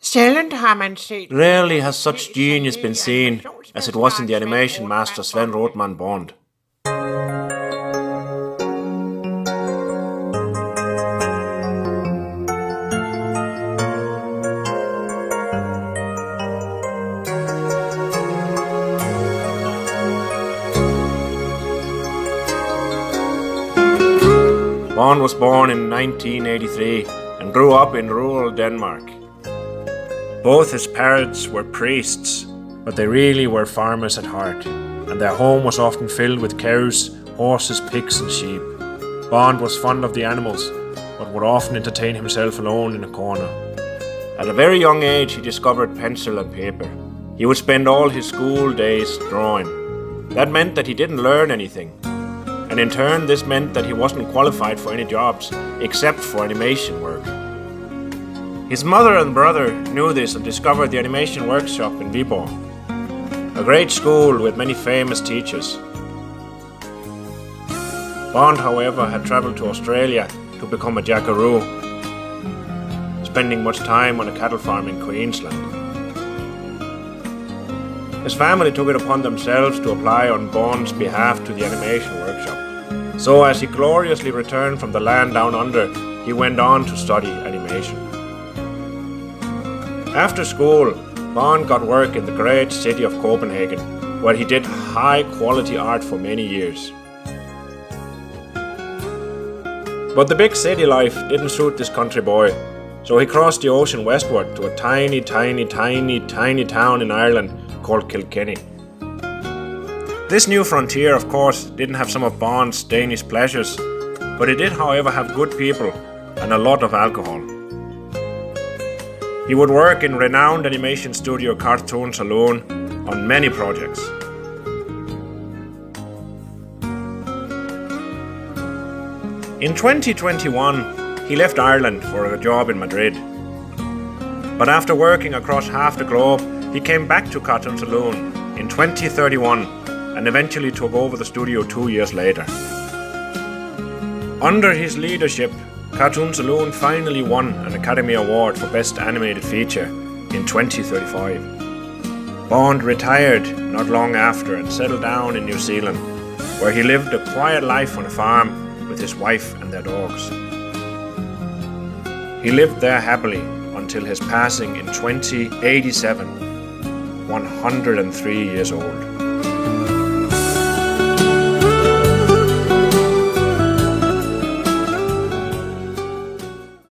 Sjældent har man set Rarely has such genius been seen as it was in the animation master Sven Rothman Bond. Bond was born in 1983 and grew up in rural Denmark. Both his parents were priests, but they really were farmers at heart, and their home was often filled with cows, horses, pigs and sheep. Bond was fond of the animals, but would often entertain himself alone in a corner. At a very young age he discovered pencil and paper. He would spend all his school days drawing. That meant that he didn't learn anything. And in turn, this meant that he wasn't qualified for any jobs, except for animation work. His mother and brother knew this and discovered the animation workshop in Viborg, a great school with many famous teachers. Bond, however, had travelled to Australia to become a jackaroo, spending much time on a cattle farm in Queensland. His family took it upon themselves to apply on Bond's behalf to the animation workshop. So as he gloriously returned from the land down under, he went on to study animation. After school, Bond got work in the great city of Copenhagen, where he did high-quality art for many years. But the big city life didn't suit this country boy, so he crossed the ocean westward to a tiny town in Ireland called Kilkenny. This new frontier, of course, didn't have some of Bond's Danish pleasures, but it did, however, have good people and a lot of alcohol. He would work in renowned animation studio Cartoon Saloon on many projects. In 2021, he left Ireland for a job in Madrid. But after working across half the globe, he came back to Cartoon Saloon in 2031 and eventually took over the studio 2 years later. Under his leadership, Cartoon Saloon finally won an Academy Award for Best Animated Feature in 2035. Bond retired not long after and settled down in New Zealand, where he lived a quiet life on a farm with his wife and their dogs. He lived there happily until his passing in 2087, 103 years old.